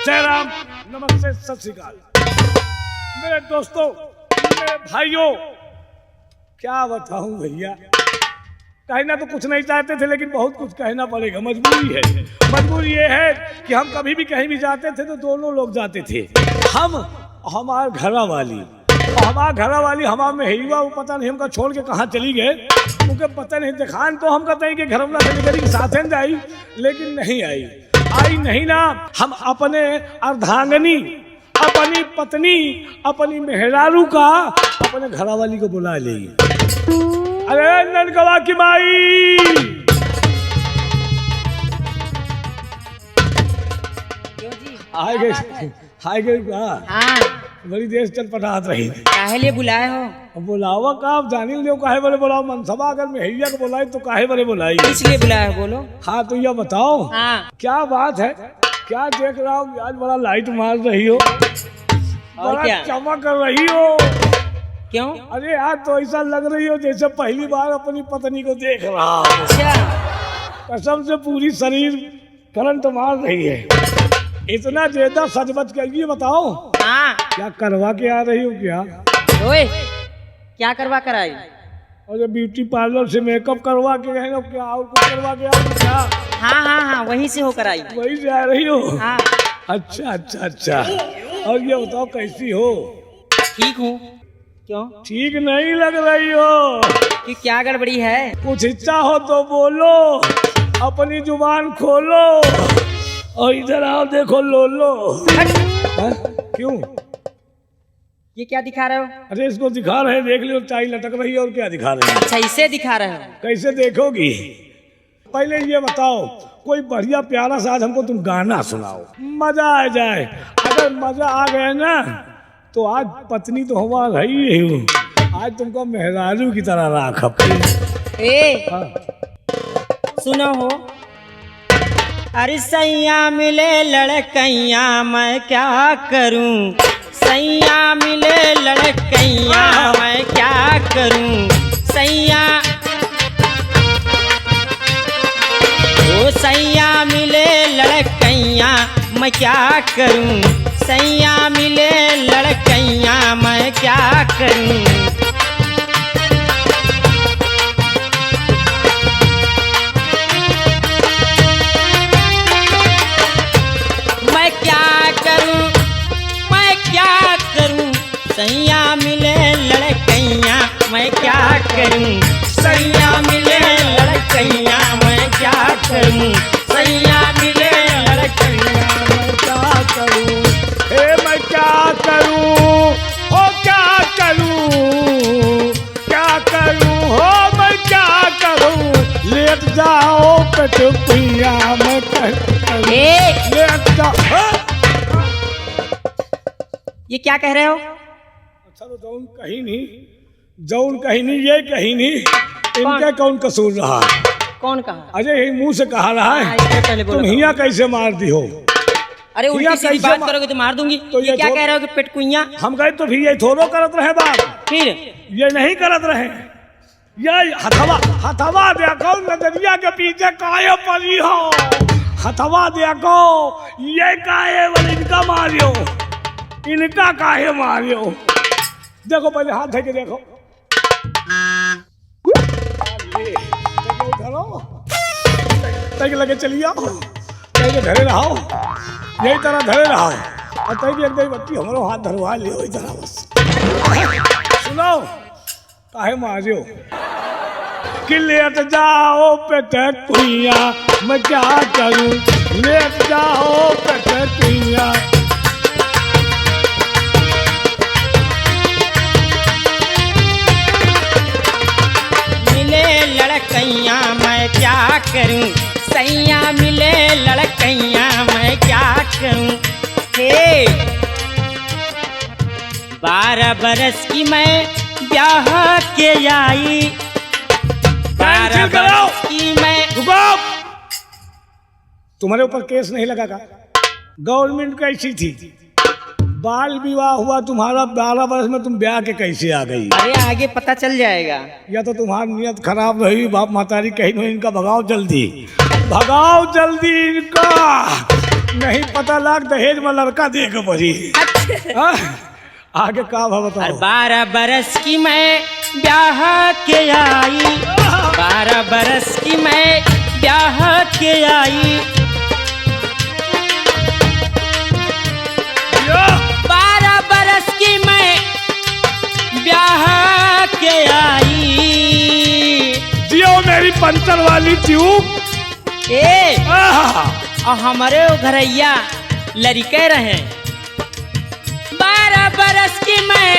जय राम, नमस्ते, सत श्री अकाल। मेरे दोस्तों, मेरे भाइयों, क्या बताऊं भैया, कहना तो कुछ नहीं चाहते थे लेकिन बहुत कुछ कहना पड़ेगा, मजबूरी है। मजबूरी ये है कि हम कभी भी कहीं भी जाते थे तो दोनों लोग जाते थे, हम हमार घरा वाली। हमारा घरा वाली हमारा में हिवा, वो पता नहीं हमका छोड़ के कहाँ चली गए, उनके पता नहीं। दिखान तो हम कहते हैं कि घर वाला के साथ आई, लेकिन नहीं आई। आई नहीं ना, हम अपने अर्धांगनी, अपनी पत्नी, अपनी मेहरारू का अपने घरा वाली को बुला ले। अरे ननकवा की माई, आए गए हाँ, बड़ी देर चल पटात रही। काहे लिए बुलाए हो? बुलावा का आप जानी लो, काहे बड़े बुलाओ। मनसभा अगर मेहैया को बुलाई तो काहे बड़े बुलाई, इसलिए बुलाए हो, बोलो। हाँ तो यह बताओ, हाँ, क्या बात है, क्या देख रहा हो? आज बड़ा लाइट मार रही हो, बड़ा क्या? चमक रही हो। क्यों? अरे आज तो ऐसा लग रही हो जैसे पहली बार अपनी पत्नी को देख रहा हो। अच्छा, कसम से पूरी शरीर करंट मार रही है। इतना ज्यादा सजबज कर, ये बताओ हाँ, क्या करवा के आ रही हो? क्या ओए, क्या करवा कर आई? और ब्यूटी पार्लर से मेकअप करवा के गए हो क्या, और कुछ करवा के आओ क्या? हाँ हाँ हाँ, वहीं से होकर आई। वही से आ रही हो? हाँ, अच्छा अच्छा अच्छा। और ये बताओ कैसी हो? ठीक हूँ। क्यों? ठीक नहीं लग रही हो। कि क्या गड़बड़ी है? कुछ इच्छा हो तो बोलो, अपनी जुबान खोलो। और इधर आओ, देखो लो लो। क्यों? ये क्या दिखा रहे हो? अरे इसको दिखा रहे हैं, देख लो, टाई लटक रही है। और क्या दिखा रहे हैं? अच्छा, इसे दिखा रहे हो? कैसे देखोगी? पहले ये बताओ, कोई बढ़िया प्यारा सा आज हमको तुम गाना सुनाओ, मजा आ जाए। अगर मजा आ गया ना तो आज पत्नी तो हमारा ही हूँ, आज तुमको मेहरारू की तरह राख अपनी। ए, हाँ। सुनो हो, अरे सैया मिले लड़कैया मैं क्या करूं, सैया मिले लड़कैया मैं क्या करूं, सैया ओ सैया मिले लड़कैया मैं क्या करूं, सैया मिले लड़कैया मैं क्या करूं। मैं क्या करूं, मैं क्या करूं, सैया मिले लड़कैया मैं क्या करूं, सैया मिले लड़कैया मैं क्या करूं, सैया मिले लड़कैया मैं क्या करूं। हे मैं क्या करूं, हो क्या करूं, क्या करूं, हो मैं क्या करूं। लेट जाओ कटुपिया मैं करूं, लेट जाओ। ये क्या कह रहे हो? अच्छा तो जौन कहीं नहीं, जौन कहीं नहीं, ये कहीं नहीं, इनका कौन कसूर रहा? कौन कहा? अजय यही मुंह से कहा रहा है। इससे पहले बोलो। तुम हिया कैसे मार दी हो? अरे उल्टी सीधी कैसे बात करोगे तो मार दूंगी। तो ये ये क्या तो- कह रहे हो कि पेटकुइया? हम गए तो फिर ये थोड़ो करत रहे बात, फिर ये नहीं करत रहे। ये हथवा हथवा देखो, नजरिया के पीछे काहे पड़ी हो, हथवा देखो, ये काहे वाले इनका मारियो, इनका काहे मारियो। देखो पहले हाथ धके देखो, तक लगे चलिए आओ, तक धरे रहो, यही तरह धरे रहो। और तक भी एकदम बच्ची हमारो हाथ धरवा लियो इधर बस। सुनो काहे मारियो कि लेट जाओ पेटकुइया मैं क्या करूं, लेट जाओ पेटकुइया। मिले लड़कैया मैं क्या करूं, सैया मिले लड़कैया मैं क्या करूं। हे 12 बरस की मैं ब्याह के आई, 12 बरस की मैं। रुको, तुम्हारे ऊपर केस नहीं लगा का? गवर्नमेंट कैसी थी? बाल विवाह हुआ तुम्हारा 12 वर्ष में, तुम ब्याह के कैसे आ गई? अरे आगे पता चल जाएगा। या तो तुम्हारी नियत खराब रही, बाप मातारी कहीं नहीं, इनका भगाओ जल्दी, भगाओ जल्दी इनका। नहीं पता लाग दहेज में लड़का दे के पड़ी। हाँ? आगे का भाव बताओ। 12 बरस की मैं ब्याह के आई, 12 बरस की मैं ब्याह के आई, 12 बरस की मैं ब्याह के आई। जियो मेरी पंचर वाली ट्यूब। ए और हमारे वो घरैया लड़के रहे। 12 बरस की मैं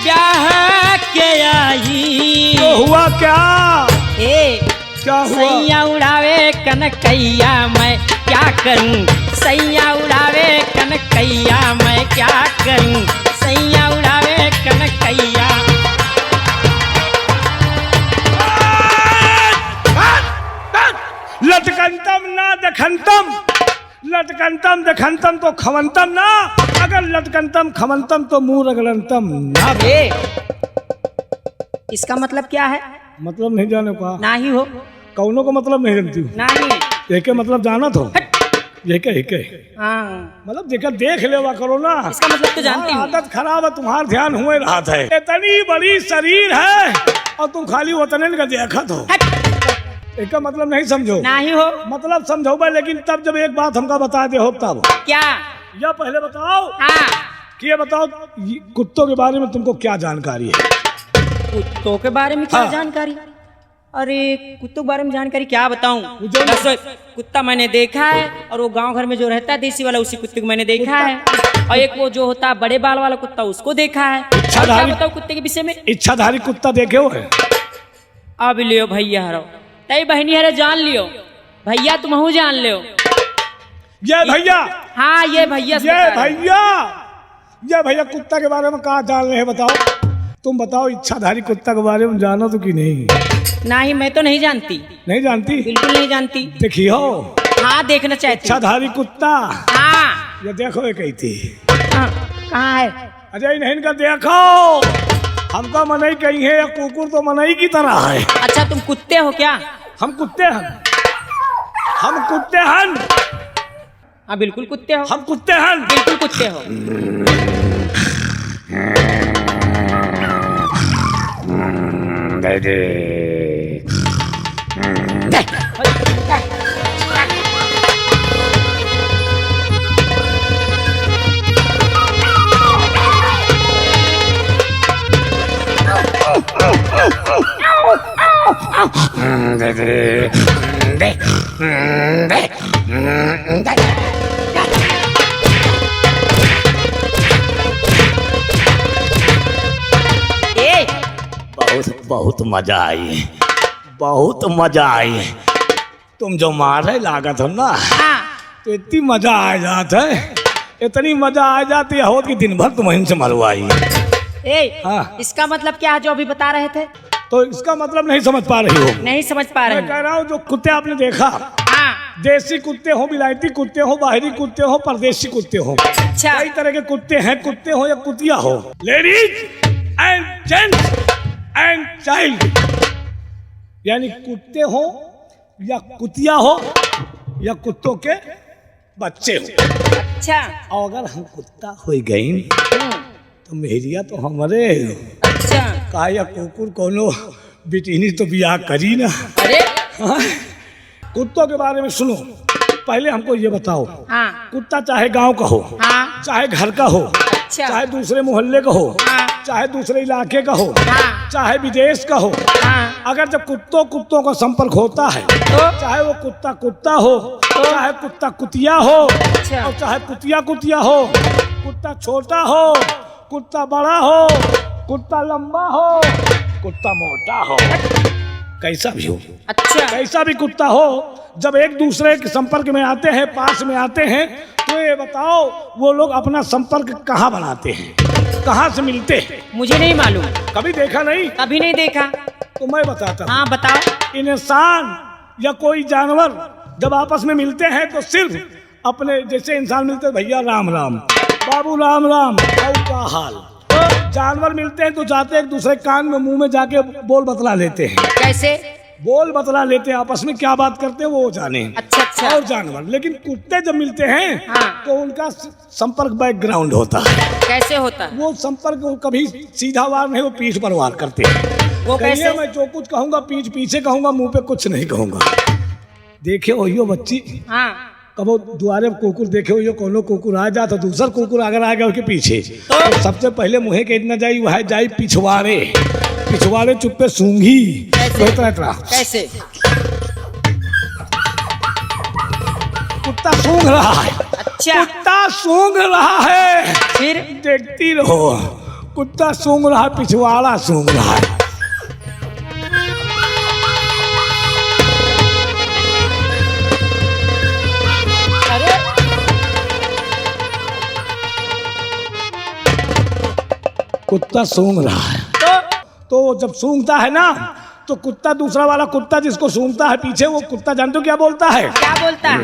ब्याह के आई। तो हुआ क्या? ए क्या हुआ? सैया उड़ावे कनकैया मैं क्या करूं, सैया उड़ावे कनकैया मैं क्या करूं, सैया उड़ावे कनकैया। लटकंतम ना दखंतम, लटकंतम दखंतम तो खवंतम ना, अगर लटकंतम खवंतम तो मुंह रगड़ंतम ना। ए इसका मतलब क्या है? मतलब नहीं जाने का? ना ही हो। कौनों को मतलब नहीं जानती हूँ। नहीं। एक मतलब जाना तो एक हाँ मतलब देखा देख लेवा करो ना। इसका मतलब तो जानती हूँ। आदत खराब है, तुम्हारा ध्यान हुए रहा है। इतनी बड़ी शरीर है और तुम खाली उतने का देखत हो। एक मतलब नहीं समझो। ना ही हो। मतलब समझो भाई, लेकिन तब जब एक बात हमका बता दे हो तब। क्या? या पहले बताओ हाँ कि ये बताओ कुत्तों के बारे में तुमको क्या जानकारी है? कुत्तों के बारे में क्या हाँ। जानकारी? अरे कुत्तों के बारे में जानकारी क्या बताऊं? मुझे बस कुत्ता मैंने देखा है, और वो गांव घर में जो रहता है देसी वाला उसी कुत्ते को मैंने देखा है, और एक वो जो होता है बड़े बाल वाला कुत्ता उसको देखा है। और क्या बताऊं कुत्ते के विषय में? इच्छाधारी कुत्ता देखे हो? अब लियो भैया हरो तई बहनी हरे जान लियो, भैया तुम हूँ जान लियो। ये भैया, हाँ ये भैया से ये बता रहा हूं। भैया, ये भैया कुत्ता के बारे में कहा जान रहे हैं बताओ? तुम बताओ इच्छाधारी कुत्ता के बारे में जानो तो कि नहीं? नहीं मैं तो नहीं जानती, नहीं जानती? बिल्कुल नहीं जानती। देखियो हाँ देखना चाहती हूँ। इच्छाधारी कुत्ता, हाँ ये देखो ये कही थी। कहाँ है? अजय नहीं इनका देखो, हमका मनई कहीं है या कुकुर तो मनई की तरह है। अच्छा तुम कुत्ते हो क्या? हम कुत्ते हैं, हम कुत्ते हैं, हाँ बिल्कुल कुत्ते हो। हम कुत्ते हैं। बिल्कुल कुत्ते हो। बहुत बहुत मजा आई, बहुत मजा आई। तुम जो मारे लागत हो ना, हाँ तो इतनी मजा आ जात है, इतनी मजा आ जाती है हो कि दिन भर तुम से मरवाई। ए हाँ। इसका मतलब क्या है जो अभी बता रहे थे? तो इसका मतलब नहीं समझ पा रही हो? नहीं समझ पा रहे मैं कह हैं। रहा हूँ जो कुत्ते आपने देखा, हाँ देसी कुत्ते हो, विलायती कुत्ते हो, बाहरी कुत्ते हो, परदेसी कुत्ते हो, अच्छा कई तरह के कुत्ते हैं। कुत्ते हो या कुतिया हो, ladies and gents and child, यानी कुत्ते हो या कुतिया हो या कुत्तों के बच्चे हो। अच्छा और अगर हम कुत्ता हो गई तो मेरिया तो हमारे अच्छा। का या कुकुर कोनो बिटिनी तो बियाह करी ना। अरे हाँ? कुत्तों के बारे में सुनो, पहले हमको ये बताओ, हाँ कुत्ता चाहे गांव का हो, हाँ चाहे घर का हो, अच्छा चाहे दूसरे मोहल्ले का हो, हाँ चाहे दूसरे इलाके का हो, हाँ चाहे विदेश का हो, हाँ अगर जब कुत्तों कुत्तों का संपर्क होता है, तो चाहे वो कुत्ता कुत्ता हो, चाहे कुत्ता कुतिया हो, अच्छा और चाहे कुतिया कुतिया हो, कुत्ता छोटा हो, कुत्ता बड़ा हो, कुत्ता लंबा हो, कुत्ता मोटा हो, कैसा भी हो, अच्छा कैसा भी कुत्ता हो, जब एक दूसरे के संपर्क में आते हैं, पास में आते हैं, तो ये बताओ वो लोग अपना संपर्क कहाँ बनाते हैं, कहाँ से मिलते हैं? मुझे नहीं मालूम, कभी देखा नहीं? कभी नहीं देखा। तो मैं बताता हूँ। हाँ बताओ। इंसान या कोई जानवर जब आपस में मिलते हैं तो सिर्फ अपने जैसे इंसान मिलते हैं, भैया राम राम, बाबू राम राम, और का हाल। जानवर मिलते हैं तो जाते एक दूसरे कान में मुंह में जाके बोल बतला लेते हैं। कैसे? बोल बतला लेते हैं आपस में, क्या बात करते हैं वो जाने। अच्छा अच्छा। और जानवर, लेकिन कुत्ते जब मिलते हैं हाँ। तो उनका संपर्क बैकग्राउंड होता है। कैसे होता है? वो संपर्क वो कभी सीधा वार नहीं, वो पीठ पर वार करते हैं। वो कहिए कैसे? मैं जो कुछ कहूंगा पीठ पीछे कहूंगा, मुंह पे कुछ नहीं कहूंगा। देखे हो बच्ची, हाँ। कबो द्वारे कुकुर देखे हो, कोनो कुकुर आ जा तो दूसरा कुकुर अगर आ गया उसके पीछे तो सबसे पहले मुँह के इतना जाई वह जाई पिछवाड़े, पिछवाड़े चुप्पे सूंघी। कैसे? कुत्ता सूंघ रहा है। अच्छा। कुत्ता सूंघ रहा है, फिर? देखती रहो। कुत्ता सूंघ रहा है, पिछवाड़ा सूंघ रहा है। अरे कुत्ता सूंघ रहा है तो वो जब सूंघता है ना तो कुत्ता, दूसरा वाला कुत्ता जिसको सूंघता है पीछे, वो कुत्ता जानते हो क्या बोलता है? क्या बोलता है?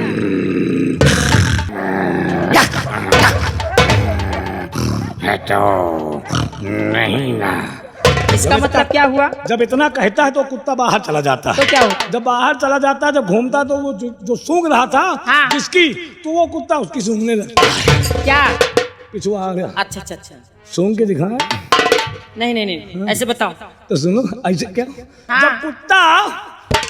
तो नहीं ना। इसका मतलब क्या हुआ? जब इतना कहता है तो कुत्ता बाहर चला जाता है। तो क्या होता? जब बाहर चला जाता है, जब घूमता है, तो वो जो सूंघ रहा था हाँ। जिसकी, तो वो कुत्ता उसकी सूंघने लगता है। क्या? पिछुआ आ गया। अच्छा अच्छा अच्छा। सूंघ के दिखाए? नहीं नहीं नहीं, ऐसे बताओ। तो सुनो ऐसे क्या, हाँ। जब कुत्ता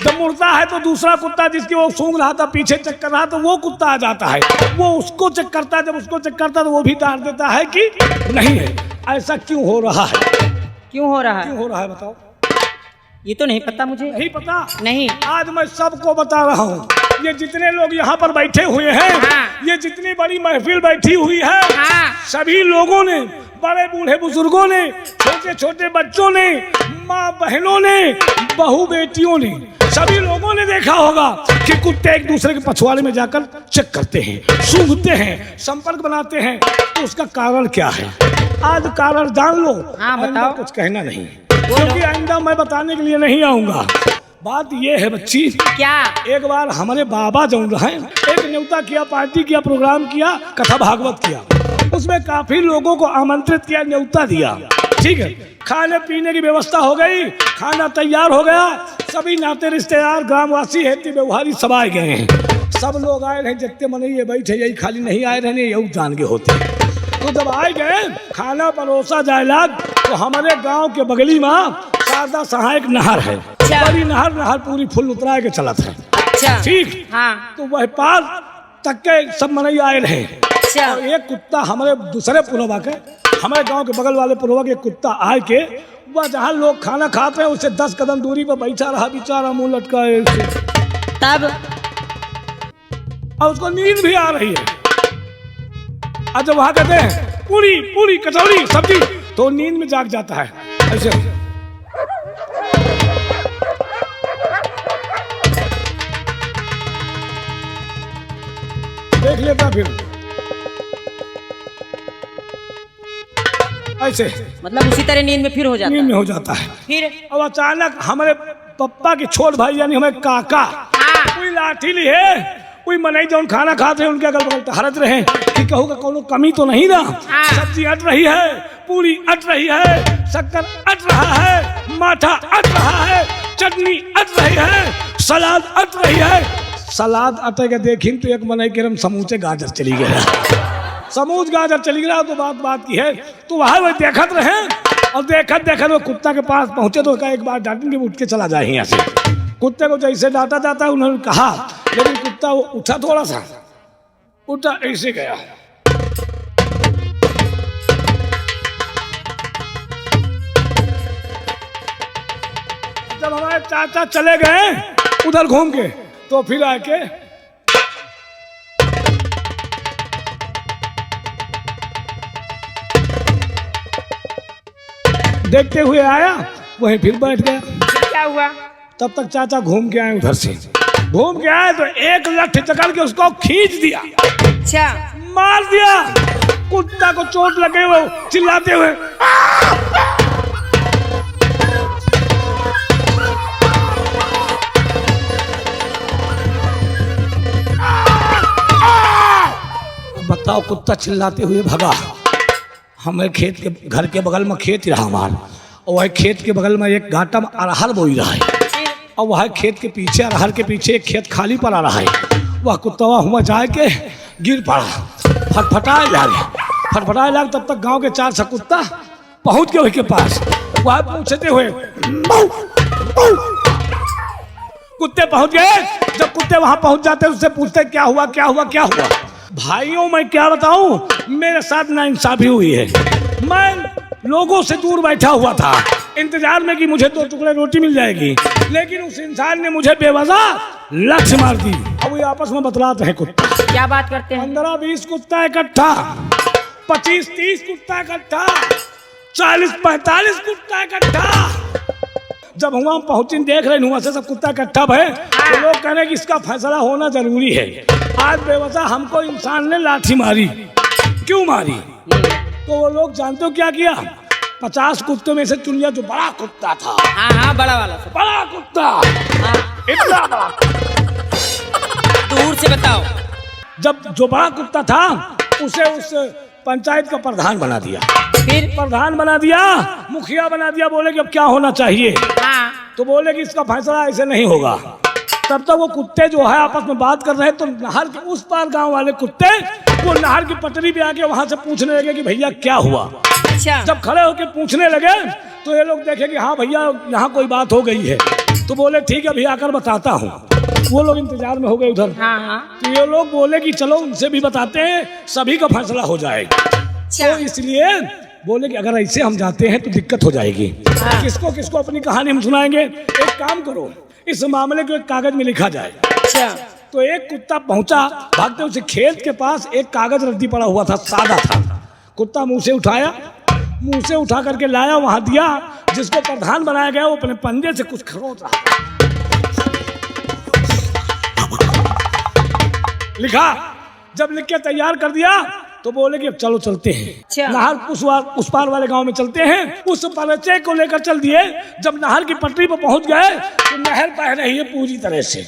जब मुड़ता है तो दूसरा कुत्ता जिसकी वो सूंघ रहा था पीछे चेक कर रहा, तो वो कुत्ता आ जाता है, वो उसको चेक करता है। जब उसको चेक करता है तो वो भी डांट देता है कि नहीं है। ऐसा क्यों हो रहा है? क्यों हो रहा है? क्यों हो रहा है बताओ? ये तो नहीं पता मुझे। नहीं पता? नहीं। आज मैं सबको बता रहा हूँ। ये जितने लोग यहाँ पर बैठे हुए हैं, हाँ। ये जितनी बड़ी महफिल बैठी हुई है, हाँ। सभी लोगों ने, बड़े बूढ़े बुजुर्गों ने, छोटे छोटे बच्चों ने, माँ बहनों ने, बहू बेटियों ने, सभी लोगों ने देखा होगा कि कुत्ते एक दूसरे के पछवाड़े में जाकर चेक करते हैं, सूंघते हैं, संपर्क बनाते हैं। तो उसका कारण क्या है? आज कारण जान लो। हाँ, बताओ। आइंदा कुछ कहना नहीं, क्योंकि आइंदा मैं बताने के लिए नहीं आऊंगा। बात ये है बच्ची, क्या? एक बार हमारे बाबा जो रहे, एक न्योता किया, पार्टी किया, प्रोग्राम किया, कथा भागवत किया। उसमें काफी लोगों को आमंत्रित किया, न्योता दिया। ठीक है, खाने पीने की व्यवस्था हो गई, खाना तैयार हो गया, सभी नाते रिश्तेदार, ग्रामवासी, हेती व्यवहारी सब आए गए हैं। सब लोग आए रहे, जितने मन ये बैठे, यही खाली नहीं आए रहने, यही जान के होते। तो जब आए गए, खाना परोसा जाए लग, तो हमारे गांव के बगली में शारदा सहायक नहर है। बड़ी नहर पूरी फुल उतरा के चलत है। अच्छा। ठीक। हाँ। तो वह पार तक के सब मनई आए रहे। अच्छा। और एक कुत्ता हमारे दूसरे पुरवा के, हमारे गांव के बगल वाले पुरवा के एक कुत्ता आए के, वह जहाँ लोग खाना खाते हैं उससे 10 कदम दूरी पर बैठा रहा, बेचारा मुंह लटकाए। तब? और उसको नींद भी आ रही है। आज जब वहां कहते हैं पूरी पूरी कचौड़ी सब्जी, तो नींद में जाग जाता है ऐसे। देख लेता फिर ऐसे, मतलब उसी तरह नींद में फिर हो जाता नींद है? में हो जाता है। फिर? अब अचानक हमारे पप्पा के छोट भाई यानी हमारे काका, हाँ। कोई लाठी ली है, कोई मनई जो खाना खाते हैं उनके अगल बगल टहरत रहे कि कहूँ का कोनो कमी तो नहीं ना। हाँ। सब्जी अट रही है, पूरी अट रही है, शक्कर अट रहा है, माठा अट रहा है, चटनी अट रही है, सलाद अट रही है। सलाद अटे के देखी तो एक मनई के समूचे गाजर चली गया, समूच गाजर चली गया। तो बात की है, तो वह देखत रहे, और देखत वो कुत्ता के पास पहुंचे तो एक बार डांटेंगे, उठ के चला जाए यहाँ से। कुत्ते को जैसे डांटा जाता है उन्होंने कहा, लेकिन कुत्ता वो उठा, थोड़ा सा उठा, ऐसे गया। जब हमारे चाचा चले गए उधर घूम के, तो फिर आके देखते हुए आया, वहीं फिर बैठ गया। क्या हुआ? तब तक चाचा घूम के आए, उधर से घूम के आए तो एक लठ पकड़ के उसको खींच दिया। अच्छा। मार दिया। कुत्ता को चोट लगे, वो चिल्लाते हुए बताओ, कुत्ता चिल्लाते हुए भगा। हमें खेत के घर के बगल में खेत रहा हमारा, और वह खेत के बगल में एक घाटा में अरहर बोई रहा है। और वह खेत के पीछे अरहर के पीछे एक खेत खाली पड़ा रहा है। वह कुत्ता हुआ जाए के गिर पड़ा, फटफटाए लागे तब तक गांव के 4 कुत्ता पहुंच गए उसके पास। वह पूछते हुए कुत्ते पहुंच गए। जब कुत्ते वहां पहुंच जाते उससे पूछते क्या हुआ। भाइयों मैं क्या बताऊं, मेरे साथ नाइंसाफी हुई है। मैं लोगों से दूर बैठा हुआ था इंतजार में कि मुझे 2 टुकड़े रोटी मिल जाएगी, लेकिन उस इंसान ने मुझे बेवजह लक्ष्य मार दी। अब ये आपस में बतलाते हैं कुत्ता। क्या बात करते हैं? 15-20 कुत्ता इकट्ठा, 25-30 कुत्ता इकट्ठा, 40-45 कुत्ता इकट्ठा। जब वहां पहुंची देख रहे हुआ से सब कुत्ता इकट्ठा भय, तो लोग कह रहे कि इसका फैसला होना जरूरी है। आज बेवजह हमको इंसान ने लाठी मारी, क्यों मारी? तो वो लोग जानते हो क्या किया? 50 कुत्तों में से चुन लिया जो बड़ा कुत्ता था। हाँ बड़ा वाला, बड़ा कुत्ता, इतना बड़ा। दूर से बताओ। जब जो बड़ा कुत्ता था उसे उस पंचायत का प्रधान बना दिया। फिर प्रधान बना दिया, मुखिया बना दिया। बोले कि अब क्या होना चाहिए? तो बोले कि इसका फैसला ऐसे नहीं होगा। तब तक वो कुत्ते जो है आपस में बात कर रहे हैं, तो नहर के उस पार गांव वाले कुत्ते वो नहर की पटरी पे आके वहां से पूछने लगे कि भैया क्या हुआ। अच्छा। जब खड़े होके पूछने लगे तो ये लोग देखे कि हाँ भैया यहाँ कोई बात हो गई है। तो बोले ठीक है अभी आकर बताता हूँ। वो लोग इंतजार में हो गए उधर। तो ये लोग बोले कि चलो उनसे भी बताते हैं, सभी का फैसला हो जाएगा। तो इसलिए बोले कि अगर ऐसे हम जाते हैं तो दिक्कत हो जाएगी। किसको किसको अपनी कहानी हम सुनाएंगे। एक काम करो, इस मामले को एक कागज में लिखा जाए। अच्छा। तो एक कुत्ता पहुंचा भागते उसे खेत के पास, एक कागज रद्दी पड़ा हुआ था, सादा था। कुत्ता मुंह से उठा करके लाया, वहां दिया। जिसको प्रधान बनाया गया वो अपने पंजे से कुछ खरोच रहा, लिखा। जब लिख के तैयार कर दिया तो बोले कि अब चलो चलते हैं नहर उस पार वाले गांव में चलते हैं। उस परिचय को लेकर चल दिए। जब नहर की पटरी पर पहुंच गए तो नहर बह रही है पूरी तरह से।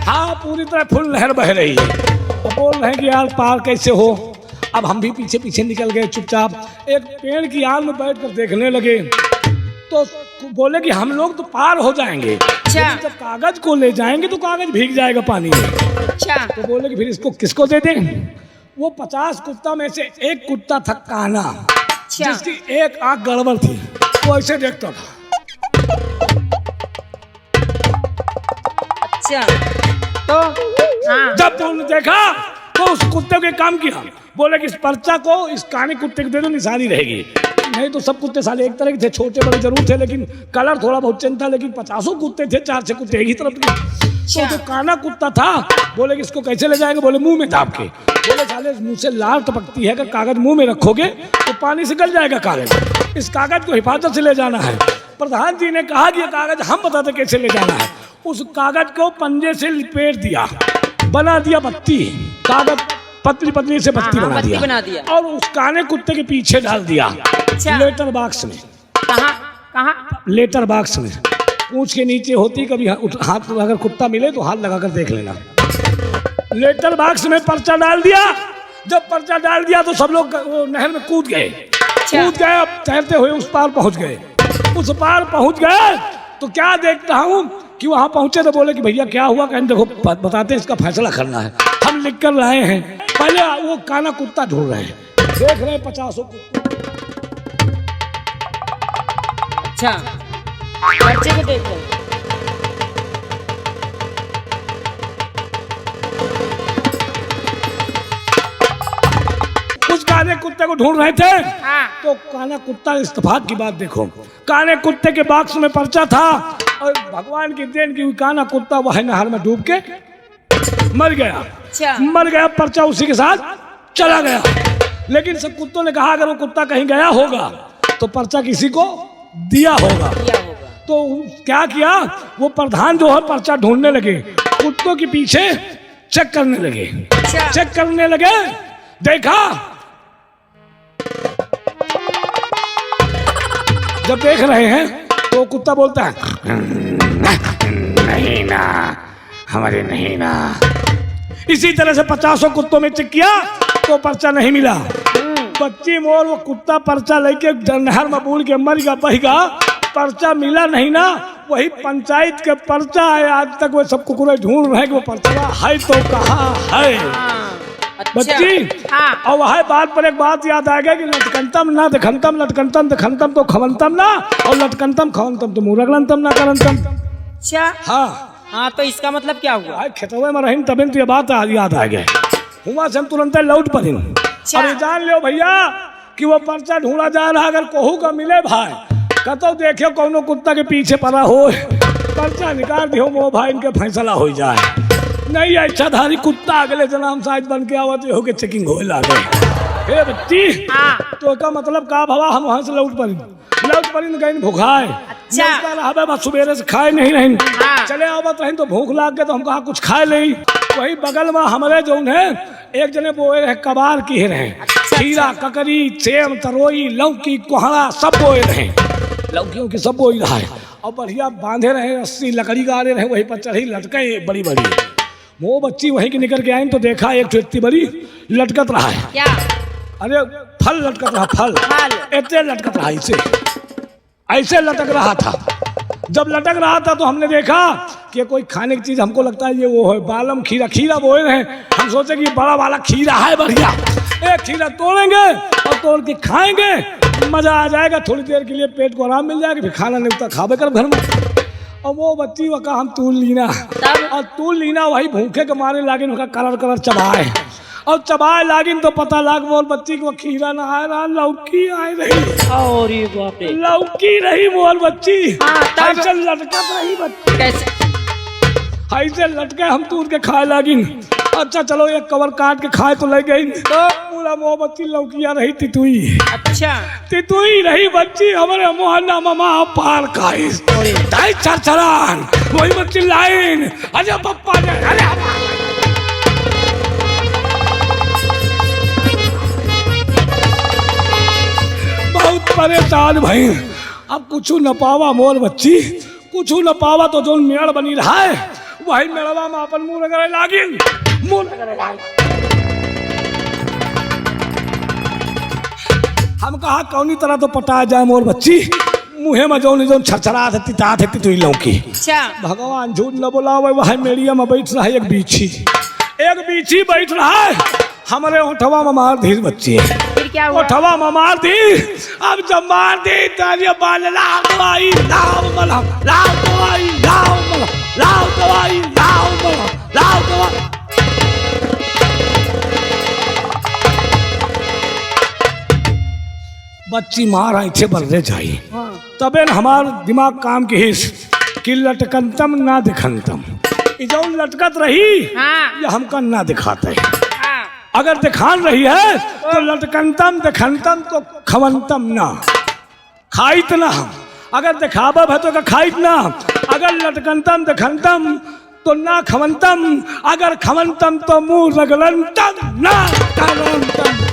हाँ पूरी तरह फुल नहर बह रही है। तो बोल रहे हैं कि यार पार कैसे हो। अब हम भी पीछे पीछे निकल गए चुपचाप। एक पेड़ की आड़ में बैठ कर देखने लगे। तो बोले कि हम लोग तो पार हो जाएंगे, लेकिन जब कागज को ले जाएंगे तो कागज भीग जाएगा पानी में। तो बोले कि फिर इसको किसको दे दें। वो 50 कुत्ता में से एक कुत्ता था काना, जिसकी एक आंख गड़बड़ थी। वो ऐसे देखता था। अच्छा। तो जब तुमने देखा तो उस कुत्ते के काम किया। बोले कि इस पर्चा को इस काने कुत्ते को दे दो, निशानी रहेगी। नहीं तो सब कुत्ते साले एक तरह के थे, छोटे बड़े जरूर थे, लेकिन कलर थोड़ा बहुत चेंज था। लेकिन 50 कुत्ते थे, 4 कुत्ते एक ही तरफ के। तो जो काना कुत्ता था बोले कि इसको कैसे ले जाएंगे। बोले मुंह में दाब के। बोले साले मुंह से लाल टपकती है, अगर कागज मुंह में रखोगे तो पानी से गल जाएगा कागज। इस कागज को हिफाजत से ले जाना है। प्रधान जी ने कहा कि ये कागज हम बताते कैसे ले जाना है। उस कागज को पंजे से लिपेट दिया, बना दिया बत्ती। कागज पतली पतली से बत्ती बना दिया और उस काने कुत्ते के पीछे डाल दिया। लेटर बॉक्स में। कहाँ? लेटर बॉक्स में। पूंछ के नीचे होती, कभी हाथ अगर कुत्ता मिले तो हाथ लगाकर देख लेना। लेटर बॉक्स में पर्चा डाल दिया। जब पर्चा डाल दिया तो सब लोग नहर में कूद गए। अब तैरते हुए उस पार पहुंच गए। उस पार पहुंच गए तो क्या देखता हूँ कि वहां पहुंचे तो बोले कि भैया क्या हुआ। कहें देखो बताते हैं, इसका फैसला करना है, हम लिख कर लाए हैं। पहले वो काना कुत्ता ढूंढ रहे हैं, देख रहे हैं 50 कुत्ते। अच्छा, बच्चे को देख रहे। उस काने कुत्ते को ढूंढ रहे थे। तो काना कुत्ता, इत्तेफाक की बात देखो, काने कुत्ते के बॉक्स में पर्चा था और भगवान की देन की काना कुत्ता वह नहर में डूब के मर गया। मर गया, पर्चा उसी के साथ चला गया। लेकिन सब कुत्तों ने कहा अगर वो कुत्ता कहीं गया होगा तो पर्चा किसी को दिया होगा। तो क्या किया, वो प्रधान जो है पर्चा ढूंढने लगे, कुत्तों के पीछे चेक करने लगे। चेक करने लगे, देखा। जब देख रहे हैं तो कुत्ता बोलता है नहीं ना, हमारे नहीं ना। इसी तरह से 50 कुत्तों में चेक किया तो पर्चा नहीं मिला। 25 मोर वो कुत्ता पर्चा लेके नहर में बूढ़ के मर गया, बह गया। पर्चा मिला नहीं ना, वही पंचायत के पर्चा है। आज तक वो सब कुकुरे ढूंढ रहे हैं कि वो पर्चा है तो कहाँ है। अच्छा। बच्ची हाँ। और वह बात पर एक बात याद आ गया कि लटकंतम ना दिखंतम, लटकंतम दिखंतम तो खवंतम ना, और लटकंतम खवंतम तो मुरगलंतम ना करंतम। अच्छा। हाँ, तो इसका मतलब क्या हुआ? भाई खेतवे में रहीन तभी तो ये बात याद आ गया। हुआ से हम तुरंत लौट पड़ीन। अरे जान लो भैया कि वो पर्चा ढूंढा जा रहा, अगर कोहू का मिले भाई कतो देखियो कौनो कुत्ता के पीछे पड़ा हो, पर्चा निकाल दियो वो भाई इनके फैसला हो जाए। नहीं इच्छाधारी कुत्ता अगले जन्म साइज बन के आवत हो के चेकिंग हो लागे। हे बच्ची तो का मतलब का भवा हम वहां से लौट पड़ी गई भूखाए। अच्छा बस सुबेरे से खाए नहीं रही। चले आवत रही तो भूख लाग गए तो हम कहा कुछ खाए नहीं। वही बगल में हमारे जो है एक जने बोए रहे कबार की रहे, खीरा ककरी सेम तरोई लौकी कोहड़ा सब बोए रहे, लौकियों की सब बोई रहा है। और बढ़िया बांधे रहे रस्सी लकड़ी गाड़े रहे, वही पर चढ़ी लटके बड़ी बड़ी। वो बच्ची वहीं के निकल के आई तो देखा एक इतनी बड़ी लटकत रहा है। क्या? अरे फल लटकत रहा, फल इतने लटकत रहा, ऐसे लटक रहा था। जब लटक रहा था तो हमने देखा कि कोई खाने की चीज, हमको लगता है ये वो है बालम खीरा, खीरा बोए रहे। हम सोचे कि बड़ा वाला खीरा है बढ़िया, एक खीरा तोड़ेंगे और तोड़ के खाएंगे, मजा आ जाएगा, थोड़ी देर के लिए पेट को आराम मिल जाएगा, फिर खाना नहीं उतना खावे कर घर में। और वो बच्ची वो कहा हम तूल लीना, और तूल लीना वही भूखे के मारे लागिन उनका कलर कलर चबाए, और चबाए लागिन तो पता लाग मोर बच्ची को खीरा ना आए रहा, लौकी आए रही। और ये बाप रे, लौकी रही मोर बच्ची। ऐसे लटकत रही बच्ची, कैसे? ऐसे लटके हम तूर के खाए लागिन। अच्छा चलो एक कवर काट के खाए तो ले गई तो पूरा वो बच्ची लौकिया रही तितुई। अच्छा तितुई रही बच्ची, हमारे मोहल्ला मामा पार खाई चरचरान, वही बच्ची लाइन। अरे पप्पा ने अरे बहुत परेशान भाई। अब कुछ न पावा मोर बच्ची, कुछ न पावा तो जो मेड़ बनी रहा है वही मेड़वा में अपन मुंह लगा लागिन, मुंह लगा। हम कहा कौनी तरह तो पटा जाए मोर बच्ची, मुहे में जो छरछरा थे तिता थे तितुई लौकी। भगवान झूठ न बोला, वही मेड़िया में बैठ रहा है एक बीछी बैठ रहा है, हमारे ओठवा में मार दी बच्ची। फिर क्या हुआ? ओठवा में मार दी। अब जब मार दी तो बाल लाव दवाई लाव मलहम, लाव दवाई लाव मलहम, लाव दवाई लाव मलहम, लाव दवाई। बच्ची मार ऐसे बल्ले जाई। तबे न हमार दिमाग काम की हिस्स कि लटकंतम ना दिखंतम, जो लटकत रही ये हमका ना दिखाते। अगर दिखान रही है तो लटकंतम दिखंतम तो खवंतम ना, खाइत ना हम। अगर दिखावा है तो खाइत ना, अगर लटकंतम दिखंतम तो ना खवंतम, अगर खवंतम तो मुंह रगलंतम ना करंतम।